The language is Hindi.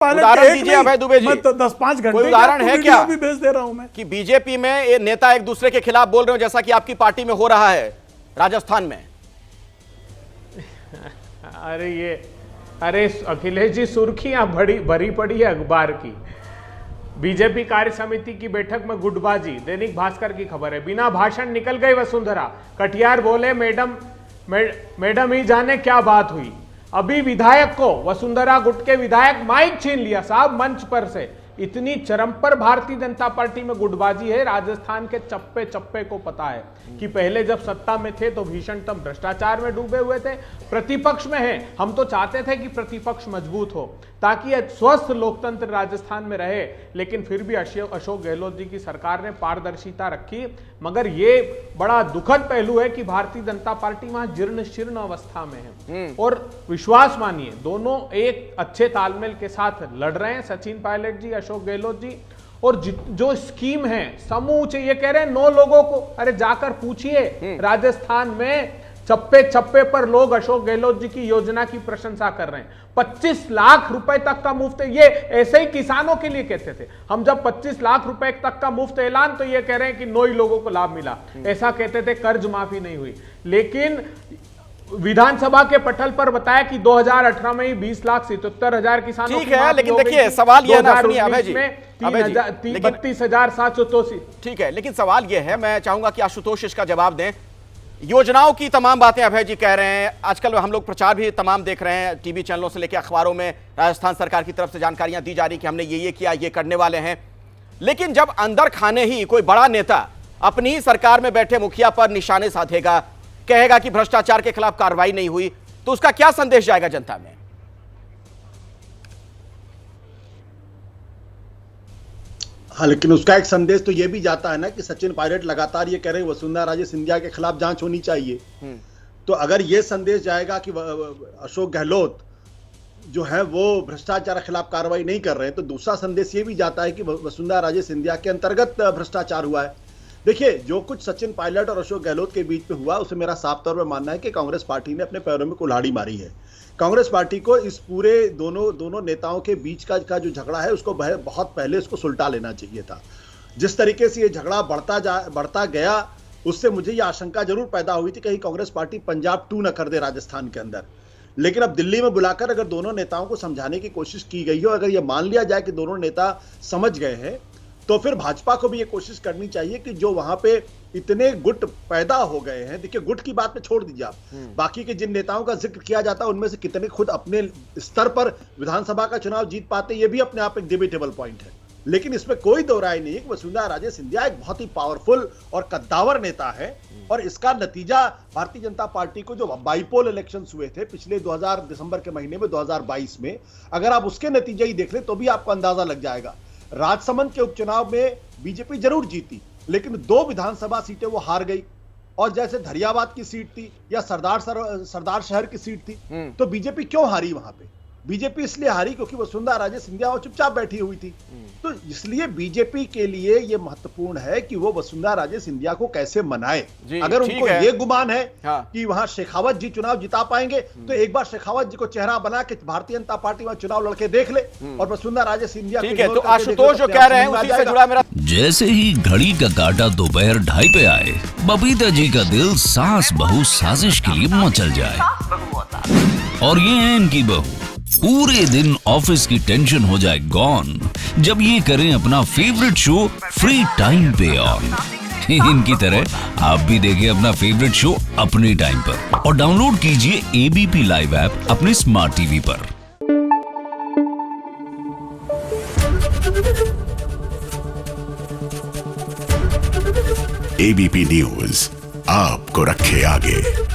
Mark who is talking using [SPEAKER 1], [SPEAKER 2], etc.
[SPEAKER 1] उदाहरण दीजिए अभय दुबे जी,
[SPEAKER 2] 10-5 घंटे
[SPEAKER 1] कोई उदाहरण है क्या
[SPEAKER 2] भी भेज दे रहा हूं मैं कि
[SPEAKER 1] बीजेपी में ये नेता एक दूसरे के खिलाफ बोल रहे हो जैसा कि आपकी पार्टी में हो रहा है राजस्थान में?
[SPEAKER 3] अरे अखिलेश जी, सुर्खियां भरी पड़ी है अखबार की। बीजेपी कार्य समिति की बैठक में गुटबाजी, दैनिक भास्कर की खबर है। बिना भाषण निकल गई वसुंधरा, कटियार बोले मैडम ही जाने क्या बात हुई। अभी विधायक को वसुंधरा गुट के विधायक माइक छीन लिया साहब मंच पर से। इतनी चरम पर भारतीय जनता पार्टी में गुटबाजी है। राजस्थान के चप्पे चप्पे को पता है कि पहले जब सत्ता में थे तो भीषणतम भ्रष्टाचार में डूबे हुए थे, प्रतिपक्ष में है। हम तो चाहते थे कि प्रतिपक्ष मजबूत हो ताकि एक स्वस्थ लोकतंत्र राजस्थान में रहे, लेकिन फिर भी अशोक गहलोत जी की सरकार ने पारदर्शिता रखी। मगर ये बड़ा दुखद पहलू है कि भारतीय जनता पार्टी वहां जीर्ण शीर्ण अवस्था में है। और विश्वास मानिए, दोनों एक अच्छे तालमेल के साथ लड़ रहे हैं, सचिन पायलट जी, अशोक गहलोत जी। और जो स्कीम है समूचे, ये कह रहे हैं 9 लोगों को, अरे जाकर पूछिए राजस्थान में चप्पे चप्पे पर लोग अशोक गहलोत जी की योजना की प्रशंसा कर रहे हैं। 25 लाख रुपए तक का मुफ्त, ये ऐसे ही किसानों के लिए कहते थे हम, जब 25 लाख रुपए तक का मुफ्त ऐलान, तो ये कह रहे हैं कि 9 ही लोगों को लाभ मिला। ऐसा कहते थे, कर्ज माफी नहीं हुई। लेकिन विधानसभा के पटल पर बताया कि 2018 में ही 20,77,000 किसानों
[SPEAKER 1] ठीक है, लेकिन देखिए सवाल यह ना सुनिए अभय जी,
[SPEAKER 3] 32,780।
[SPEAKER 1] ठीक है, लेकिन सवाल यह है, मैं चाहूंगा कि आशुतोष इसका जवाब दें। योजनाओं की तमाम बातें अभय जी कह रहे हैं, आजकल हम लोग प्रचार भी तमाम देख रहे हैं, टीवी चैनलों से लेकर अखबारों में राजस्थान सरकार की तरफ से जानकारियां दी जा रही कि हमने ये किया, ये करने वाले हैं। लेकिन जब अंदर खाने ही कोई बड़ा नेता अपनी ही सरकार में बैठे मुखिया पर निशाने साधेगा, कहेगा कि भ्रष्टाचार के खिलाफ कार्रवाई नहीं हुई, तो उसका क्या संदेश जाएगा जनता में?
[SPEAKER 4] हाँ, लेकिन उसका एक संदेश तो ये भी जाता है ना कि सचिन पायलट लगातार ये कह रहे हैं वसुंधरा राजे सिंधिया के खिलाफ जांच होनी चाहिए। तो अगर ये संदेश जाएगा कि अशोक गहलोत जो है वो भ्रष्टाचार के खिलाफ कार्रवाई नहीं कर रहे हैं, तो दूसरा संदेश ये भी जाता है कि वसुंधरा राजे सिंधिया के अंतर्गत भ्रष्टाचार हुआ है। देखिए, जो कुछ सचिन पायलट और अशोक गहलोत के बीच में हुआ, उसे मेरा साफ तौर पर मानना है कि कांग्रेस पार्टी ने अपने पैरों में कुल्हाड़ी मारी है। कांग्रेस पार्टी को इस पूरे दोनों नेताओं के बीच का जो झगड़ा है, उसको बहुत पहले उसको सुलटा लेना चाहिए था। जिस तरीके से ये झगड़ा बढ़ता गया, उससे मुझे ये आशंका जरूर पैदा हुई थी कहीं कांग्रेस पार्टी पंजाब 2 न कर दे राजस्थान के अंदर। लेकिन अब दिल्ली में बुलाकर अगर दोनों नेताओं को समझाने की कोशिश की गई हो, अगर ये मान लिया जाए कि दोनों नेता समझ गए हैं, तो फिर भाजपा को भी ये कोशिश करनी चाहिए कि जो वहां पे इतने गुट पैदा हो गए हैं, देखिए गुट की बात पे छोड़ दीजिए आप, बाकी के जिन नेताओं का जिक्र किया जाता है उनमें से कितने खुद अपने स्तर पर विधानसभा का चुनाव जीत पाते, ये भी अपने आप एक डिबेटेबल पॉइंट है। लेकिन इसमें कोई दो राय नहीं है कि वसुंधरा राजे सिंधिया एक बहुत ही पावरफुल और कद्दावर नेता है। और इसका नतीजा भारतीय जनता पार्टी को जो बाईपोल इलेक्शंस हुए थे पिछले दिसंबर के महीने में 2022 में, अगर आप उसके नतीजे ही देख लें तो भी आपको अंदाजा लग जाएगा। राजसमंद के उपचुनाव में बीजेपी जरूर जीती, लेकिन 2 विधानसभा सीटें वो हार गई। और जैसे धरियाबाद की सीट थी या सरदार शहर की सीट थी, तो बीजेपी क्यों हारी वहां पे? बीजेपी इसलिए हारी क्योंकि वसुंधरा राजे सिंधिया चुपचाप बैठी हुई थी। तो इसलिए बीजेपी के लिए यह महत्वपूर्ण है कि वो वसुंधरा राजे सिंधिया को कैसे मनाए। अगर उनको ये गुमान है कि वहां शेखावत जी चुनाव जिता पाएंगे, तो एक बार शेखावत जी को चेहरा बना के भारतीय जनता पार्टी में चुनाव लड़के देख ले और वसुंधरा राजे सिंधिया।
[SPEAKER 1] ठीक है, तो आशुतोष जो कह रहे हैं उसी से जुड़ा मेरा।
[SPEAKER 5] जैसे ही घड़ी का काटा दोपहर 2:30 पे आए, बबीता जी का दिल सास बहू साजिश के लिए मचल जाए। और ये है इनकी बहू, पूरे दिन ऑफिस की टेंशन हो जाए गॉन जब ये करें अपना फेवरेट शो फ्री टाइम पे ऑन। इनकी तरह आप भी देखिए अपना फेवरेट शो अपने टाइम पर और डाउनलोड कीजिए एबीपी लाइव ऐप अपने स्मार्ट टीवी पर।
[SPEAKER 6] एबीपी न्यूज आपको रखे आगे।